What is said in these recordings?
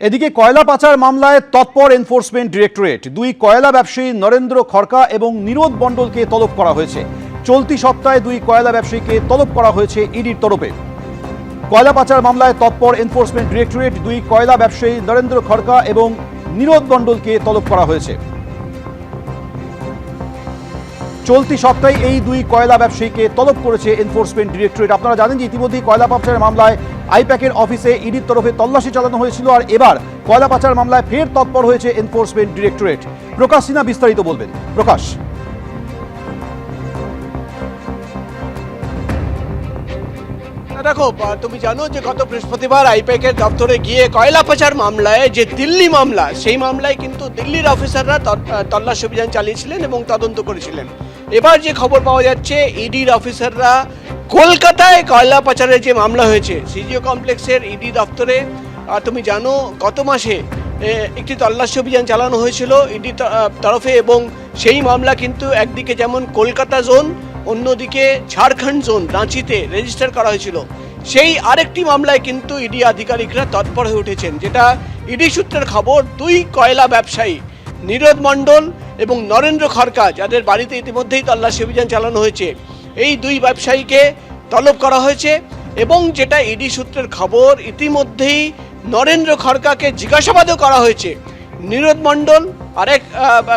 এদিকে কয়লা পাচার মামলায় তৎপর এনফোর্সমেন্ট ডিরেক্টরেট। দুই কয়লা ব্যবসায়ী নরেন্দ্র খড়কা এবং নীরদ মণ্ডলকে তলব করা হয়েছে। চলতি সপ্তাহে দুই কয়লা ব্যবসায়ীকে তলব করা হয়েছে ইডির তরফে। কয়লা পাচার মামলায় তৎপর এনফোর্সমেন্ট ডিরেক্টরেট। দুই কয়লা ব্যবসায়ী নরেন্দ্র খড়কা এবং নীরদ মণ্ডলকে তলব করা হয়েছে। চলতি সপ্তাহে এই দুই কয়লা ব্যবসায়ীকে তলব করেছে এনফোর্সমেন্ট ডিরেক্টরেট। আপনারা জানেন যে ইতিমধ্যেই কয়লা পাচার মামলায় আইপ্যাকের অফিসে ইডির তরফে তল্লাশি চালানো হয়েছিল, আর এবার কয়লা পাচার মামলায় ফের তৎপর হয়েছে এনফোর্সমেন্ট ডিরেক্টরেট। প্রকাশ সিনহা বিস্তারিত বলবেন। প্রকাশ, দেখো, তুমি জানো যে গত বৃহস্পতিবার আইপ্যাকের দপ্তরে গিয়ে কয়লা পাচার মামলায় যে দিল্লি মামলা, সেই মামলায় কিন্তু দিল্লির অফিসাররা তল্লাশি অভিযান চালিয়েছিলেন এবং তদন্ত করেছিলেন। এবার যে খবর পাওয়া যাচ্ছে, ইডির অফিসাররা কলকাতায় কয়লা পাচারের যে মামলা হয়েছে সিজিও কমপ্লেক্সের ইডি দপ্তরে, তুমি জানো গত মাসে একটি তল্লাশি অভিযান চালানো হয়েছিল ইডি তরফে, এবং সেই মামলা কিন্তু একদিকে যেমন কলকাতা জোন, অন্যদিকে ঝাড়খণ্ড জোন রাঁচিতে রেজিস্টার করা হয়েছিল। সেই আরেকটি মামলায় কিন্তু ইডি আধিকারিকরা তৎপর হয়ে উঠেছেন। যেটা ইডি সূত্রের খবর, দুই কয়লা ব্যবসায়ী নীরদ মণ্ডল এবং নরেন্দ্র খড়কা, যাদের বাড়িতে ইতিমধ্যেই তল্লাশি অভিযান চালানো হয়েছে, এই দুই ব্যবসায়ীকে তলব করা হয়েছে। এবং যেটা ইডি সূত্রের খবর, ইতিমধ্যেই নরেন্দ্র খড়কাকে জিজ্ঞাসাবাদও করা হয়েছে। নীরদ মণ্ডল আরেক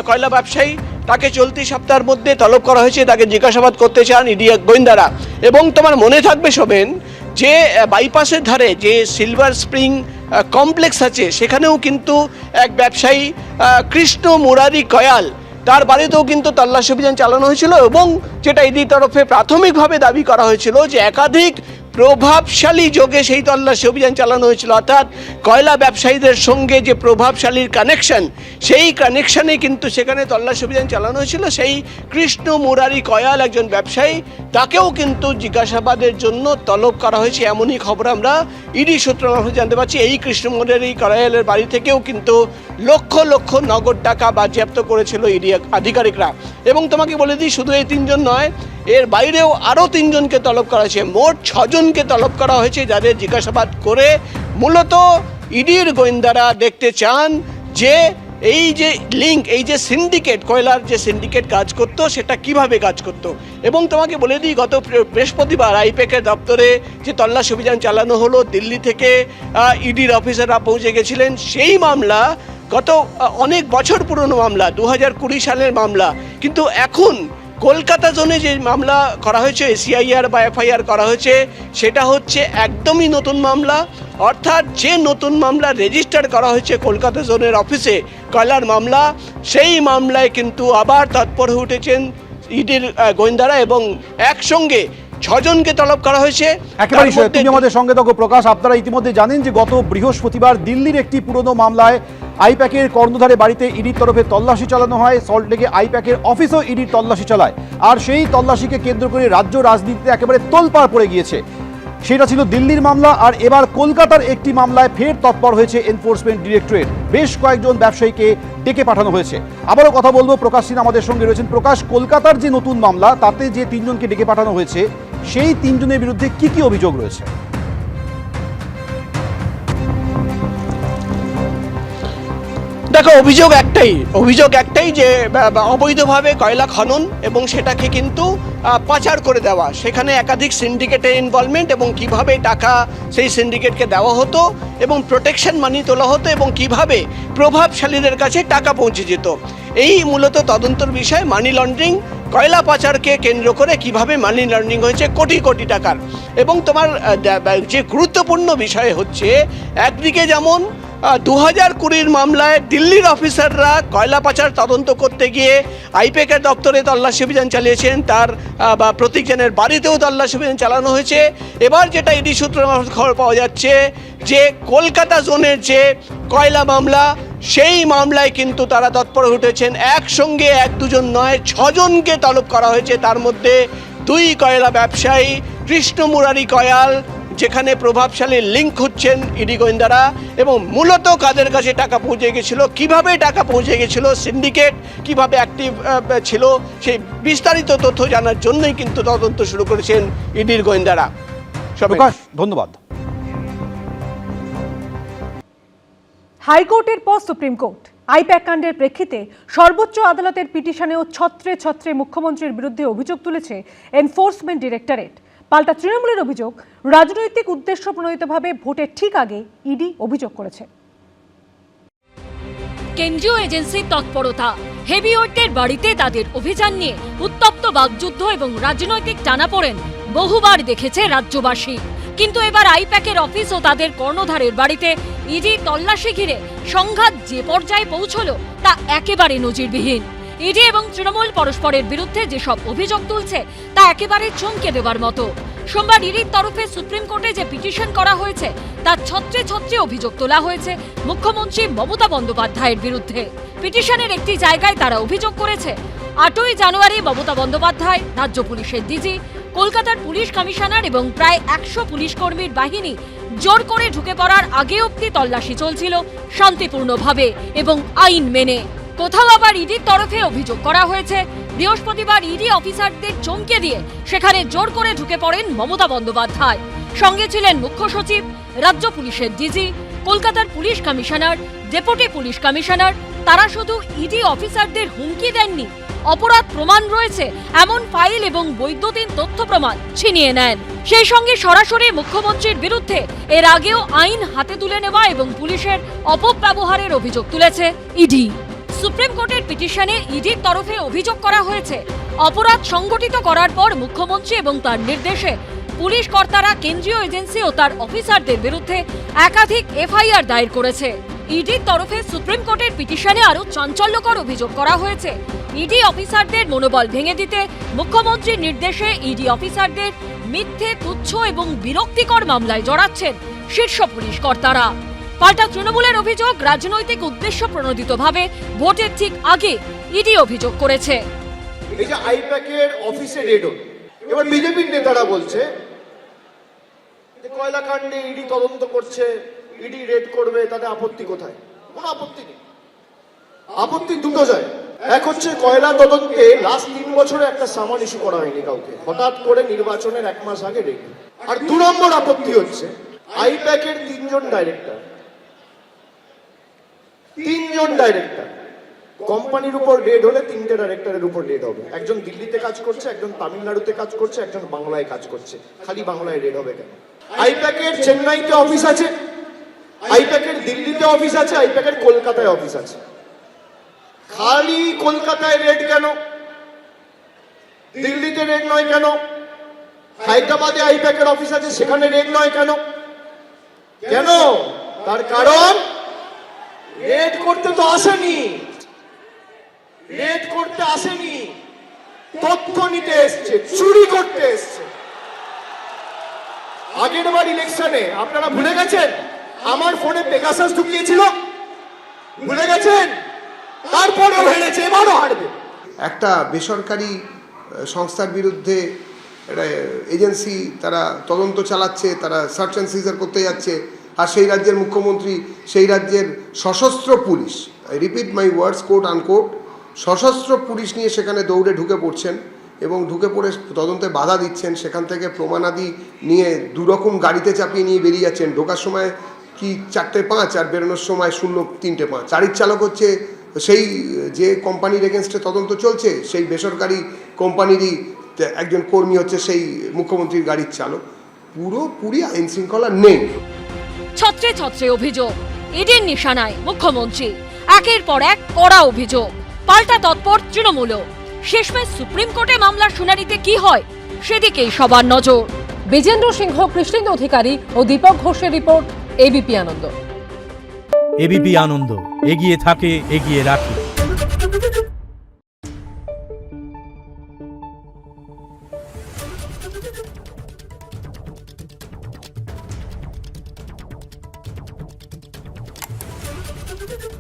কয়লা ব্যবসায়ী, তাকে চলতি সপ্তাহের মধ্যে তলব করা হয়েছে, তাকে জিজ্ঞাসাবাদ করতে চান ইডি গোয়েন্দারা। এবং তোমার মনে থাকবে শোভেন, যে বাইপাসের ধারে যে সিলভার স্প্রিং কমপ্লেক্স আছে, সেখানেও কিন্তু এক ব্যবসায়ী কৃষ্ণ মুরারি কয়াল, তার বাড়িতেও কিন্তু তল্লাশি অভিযান চালানো হয়েছিল। এবং যেটা ইডি তরফে প্রাথমিকভাবে দাবি করা হয়েছিল যে একাধিক প্রভাবশালী যোগে সেই তল্লাশি অভিযান চালানো হয়েছিল, অর্থাৎ কয়লা ব্যবসায়ীদের সঙ্গে যে প্রভাবশালীর কানেকশন, সেই কানেকশনে কিন্তু সেখানে তল্লাশি অভিযান চালানো হয়েছিল। সেই কৃষ্ণ মুরারি কয়াল একজন ব্যবসায়ী, তাকেও কিন্তু জিজ্ঞাসাবাদের জন্য তলব করা হয়েছে, এমনই খবর আমরা ইডি সূত্র মারফত জানতে পারছি। এই কৃষ্ণ মুরারি কয়ালের বাড়ি থেকেও কিন্তু লক্ষ লক্ষ নগদ টাকা বাজেয়াপ্ত করেছিল ইডি আধিকারিকরা। এবং তোমাকে বলে দিই, শুধু এই তিনজন নয়, এর বাইরেও আরও তিনজনকে তলব করা হয়েছে। মোট 6 জনকে তলব করা হয়েছে, যাদের জিজ্ঞাসাবাদ করে মূলত ইডির গোয়েন্দারা দেখতে চান যে এই যে লিঙ্ক, এই যে সিন্ডিকেট, কয়লার যে সিন্ডিকেট কাজ করতো, সেটা কিভাবে কাজ করতো। এবং তোমাকে বলে দিই, গত বৃহস্পতিবার আইপ্যাকের দপ্তরে যে তল্লাশি অভিযান চালানো হলো, দিল্লি থেকে ইডির অফিসাররা পৌঁছে গেছিলেন। সেই মামলা গত অনেক বছর পুরনো মামলা, 2020 সালের মামলা, কিন্তু এখন কলকাতা জোনে যে মামলা করা হয়েছে, এসিআইআর বা এফআইআর করা হয়েছে, সেটা হচ্ছে একদমই নতুন মামলা। অর্থাৎ যে নতুন মামলা রেজিস্টার করা হয়েছে কলকাতা জোনের অফিসে, কয়লার মামলা, সেই মামলায় কিন্তু আবার তৎপর হয়ে উঠেছেন ইডির গোয়েন্দারা এবং একসঙ্গে 6 জনকে তলব করা হয়েছে। একেবারে তুমি আমাদের সঙ্গে থাকো প্রকাশ। আপনারা ইতিমধ্যে জানেন যে গত বৃহস্পতিবার দিল্লির একটি পুরনো মামলায় আইপ্যাকের কর্ণধারে বাড়িতে ইডির তরফে তল্লাশি চালানো হয়। সল্টলেকে আইপ্যাকের অফিসেও ইডির তল্লাশি চালায়, আর সেই তল্লাশিকে কেন্দ্র করে রাজ্য রাজনীতিতে একেবারে তোলপাড় পড়ে গিয়েছে। সেটা ছিল দিল্লির মামলা, আর এবার কলকাতার একটি মামলায় ফের তৎপর হয়েছে এনফোর্সমেন্ট ডিরেক্টরেট। বেশ কয়েকজন ব্যবসায়ীকে ডেকে পাঠানো হয়েছে। আবারও কথা বলবো, প্রকাশ সিনহা আমাদের সঙ্গে রয়েছেন। প্রকাশ, কলকাতার যে নতুন মামলা, তাতে যে 3 জনকে ডেকে পাঠানো হয়েছে, সেই 3 জনের বিরুদ্ধে কি কি অভিযোগ রয়েছে? দেখো, অভিযোগ একটাই যে অবৈধভাবে কয়লা খনন এবং সেটাকে কিন্তু পাচার করে দেওয়া, সেখানে একাধিক সিন্ডিকেটের ইনভলভমেন্ট এবং কিভাবে টাকা সেই সিন্ডিকেটকে দেওয়া হতো এবং প্রোটেকশন মানি তোলা হতো এবং কিভাবে প্রভাবশালীদের কাছে টাকা পৌঁছে যেত। এই মূলত তদন্তর বিষয়। মানি লন্ডারিং, কয়লা পাচারকে কেন্দ্র করে কিভাবে মানি লন্ডারিং হয়েছে কোটি কোটি টাকার। এবং তোমার যে গুরুত্বপূর্ণ বিষয় হচ্ছে, একদিকে যেমন 2020 মামলায় দিল্লির অফিসাররা কয়লা পাচার তদন্ত করতে গিয়ে আইপ্যাকের দপ্তরে তল্লাশি অভিযান চালিয়েছেন, তার প্রতীক জেনের বাড়িতেও তল্লাশি অভিযান চালানো হয়েছে। এবার যেটা ইডি সূত্রের খবর পাওয়া যাচ্ছে যে কলকাতা জোনের যে কয়লা মামলা, সেই মামলায় কিন্তু তারা তৎপর উঠেছেন। একসঙ্গে 1-2 জন নয়, 6 জনকে তলব করা হয়েছে। তার মধ্যে 2 কয়লা ব্যবসায়ী, কৃষ্ণ মুরারি কয়াল, যেখানে প্রভাবশালী লিঙ্ক হচ্ছেন ইডি গোয়েন্দারা, এবং মূলত কাদের কাছে টাকা পৌঁছে গেছিল, কিভাবে টাকা পৌঁছে গেছিল, সিন্ডিকেট কিভাবে অ্যাক্টিভ ছিল, সেই বিস্তারিত তথ্য জানার জন্যই কিন্তু তদন্ত শুরু করেছেন ইডির গোয়েন্দারা। প্রকাশ, ধন্যবাদ। হাইকোর্টের পর সুপ্রিম কোর্ট আইপ্যাক কাণ্ডের প্রেক্ষিতে সর্বোচ্চ আদালতের পিটিশনেও ছত্রে ছত্রে মুখ্যমন্ত্রীর বিরুদ্ধে অভিযোগ তুলেছে এনফোর্সমেন্ট ডিরেক্টরেট। পাল্টা তৃণমূলের অভিযোগ, রাজনৈতিক উদ্দেশ্য প্রণোদিতভাবে ভোটের ঠিক আগে ইডি অভিযোগ করেছে। কেন্দ্রীয় এজেন্সির তৎপরতা, হেভিওয়েটের বাড়িতে তাদের অভিযান নিয়ে উত্তপ্ত বাকযুদ্ধ এবং রাজনৈতিক টানাপোড়েন বহুবার দেখেছে রাজ্যবাসী। কিন্তু এবার আইপ্যাকের অফিস ও তাদের কর্ণধারের বাড়িতে ইডি তল্লাশি ঘিরে সংঘাত যে পর্যায়ে পৌঁছল তা একেবারে নজিরবিহীন। ইডি এবং তৃণমূল পরস্পরের বিরুদ্ধে যেসব অভিযোগ তুলছে তা একেবারে চমকে দেবার মতো। সোমবার ইডির তরফে সুপ্রিম কোর্টে যে পিটিশন করা হয়েছে তার ছত্রে ছত্রে অভিযোগ তোলা হয়েছে মুখ্যমন্ত্রী মমতা বন্দ্যোপাধ্যায়ের বিরুদ্ধে। পিটিশনের একটি জায়গায় তারা অভিযোগ করেছে, 8ই জানুয়ারি মমতা বন্দ্যোপাধ্যায়, রাজ্য পুলিশের ডিজি, কলকাতার পুলিশ কমিশনার এবং প্রায় 100 পুলিশ কর্মীর বাহিনী জোর করে ঢুকে পড়ার আগে অবধি তল্লাশি চলছিল শান্তিপূর্ণভাবে এবং আইন মেনে। কোথাও আবার ইডির তরফে অভিযোগ করা হয়েছে, বৃহস্পতিবার ইডি অফিসারদের চমকে দিয়ে সেখানে জোর করে ঢুকে পড়েন মমতা বন্দ্যোপাধ্যায়। সঙ্গে ছিলেন মুখ্য সচিব, রাজ্য পুলিশের ডিজি, কলকাতার police commissioner, deputy police commissioner. তারা শুধু ইডি অফিসারদের হুমকি দেননি, অপরাধ প্রমাণ রয়েছে এমন ফাইল এবং বৈদ্যুতিন তথ্য প্রমাণ ছিনিয়ে নেন। সেই সঙ্গে সরাসরি মুখ্যমন্ত্রীর বিরুদ্ধে এর আগেও আইন হাতে তুলে নেওয়া এবং পুলিশের অপব্যবহারের অভিযোগ তুলেছে ইডি। সুপ্রিম কোর্টের পিটিশনে ইডির তরফে অভিযোগ করা হয়েছে, অপরাধ সংগঠিত করার পর মুখ্যমন্ত্রী এবং তার নির্দেশে পুলিশ কর্তারা কেন্দ্রীয় এজেন্সি ও তার অফিসারদের বিরুদ্ধে একাধিক এফআইআর দায়ের করেছে। ইডির তরফে সুপ্রিম কোর্টের পিটিশনে আরও চাঞ্চল্যকর অভিযোগ করা হয়েছে, ইডি অফিসারদের মনোবল ভেঙে দিতে মুখ্যমন্ত্রীর নির্দেশে ইডি অফিসারদের মিথ্যে, তুচ্ছ এবং বিরক্তিকর মামলায় জড়াচ্ছেন শীর্ষ পুলিশ কর্তারা। পাল্টা তৃণমূলের অভিযোগ, রাজনৈতিক উদ্দেশ্য প্রণোদিতভাবে ভোটের ঠিক আগে ইডি অভিযোগ করেছে। এই যে আইপ্যাকের অফিসে রেড হল, এবার বিজেপির নেতারা বলছে যে কয়লা কাণ্ডে ইডি তদন্ত করছে, ইডি রেড করবে, তাতে আপত্তি কোথায়? কোনো আপত্তি নেই। আপত্তি দুটো যায়, এক হচ্ছে কয়লা তদন্তে লাস্ট 3 বছরে একটা সামান ইস্যু করা হয়নি কাউকে, হঠাৎ করে নির্বাচনের 1 মাস আগে রেড। আর 2 নম্বর আপত্তি হচ্ছে আইপ্যাকের 3 জন ডাইরেক্টর, কোম্পানির উপর রেড হলে 3টে ডাইরেক্টরের উপর রেড হবে। একজন দিল্লিতে কাজ করছে, একজন তামিলনাড়ুতে কাজ করছে, একজন বাংলায় কাজ করছে। খালি বাংলায় রেড হবে কেন? আইপ্যাকের চেন্নাইতে অফিস আছে, আইপ্যাকের দিল্লিতে অফিস আছে, আইপ্যাকের কলকাতায় অফিস আছে। খালি কলকাতায় রেড কেন? দিল্লিতে রেড নয় কেন? হায়দ্রাবাদে আইপ্যাকের অফিস আছে, সেখানে রেড নয় কেন? কেন? তার কারণ রেড করতে তো আসেনি, রেড করতে আসেনি, তথ্য নিতে এসছে, চুরি করতে এসছে। আগের বার ইলেকশনে আপনারা ভুলে গেছেন আমার ফোনে পেগাসাস ঢুকিয়েছিল, ভুলে গেছেন? তারপরেও হেরেছে, এবারও হারবে। একটা বেসরকারি সংস্থার বিরুদ্ধে এজেন্সি তারা তদন্ত চালাচ্ছে, তারা সার্চ অ্যান্ড সিজার করতে যাচ্ছে, আর সেই রাজ্যের মুখ্যমন্ত্রী সেই রাজ্যের সশস্ত্র police, I repeat my words, coat unquote, সশস্ত্র পুলিশ নিয়ে সেখানে দৌড়ে ঢুকে পড়ছেন এবং ঢুকে পড়ে তদন্তে বাধা দিচ্ছেন। সেখান থেকে প্রমাণাদি নিয়ে 2 রকম গাড়িতে চাপিয়ে নিয়ে বেরিয়ে যাচ্ছেন। ঢোকার সময় কি 4টে 5 আর বেরোনোর সময় 0-3টে 5। গাড়ির চালক হচ্ছে সেই যে কোম্পানির এগেনস্টে তদন্ত চলছে, সেই বেসরকারি কোম্পানিরই একজন কর্মী হচ্ছে সেই মুখ্যমন্ত্রীর গাড়ির চালক। পুরোপুরি আইন শৃঙ্খলা নেই। ছত্রে ছত্রে অভিযোগ, ইডির নিশানায় মুখ্যমন্ত্রী, একের পর এক কড়া অভিযোগ। পাল্টা তৎপর তৃণমূলও। শেষমেশ সুপ্রিম কোর্টে মামলার শুনানিতে কি হয় সেদিকেই সবার নজর। বিজেন্দ্র সিংহ, কৃষ্ণেন্দু অধিকারী ও দীপক ঘোষের রিপোর্ট, এবিপি আনন্দ। এবিপি আনন্দ, এগিয়ে থাকে, এগিয়ে রাখে। Thank you.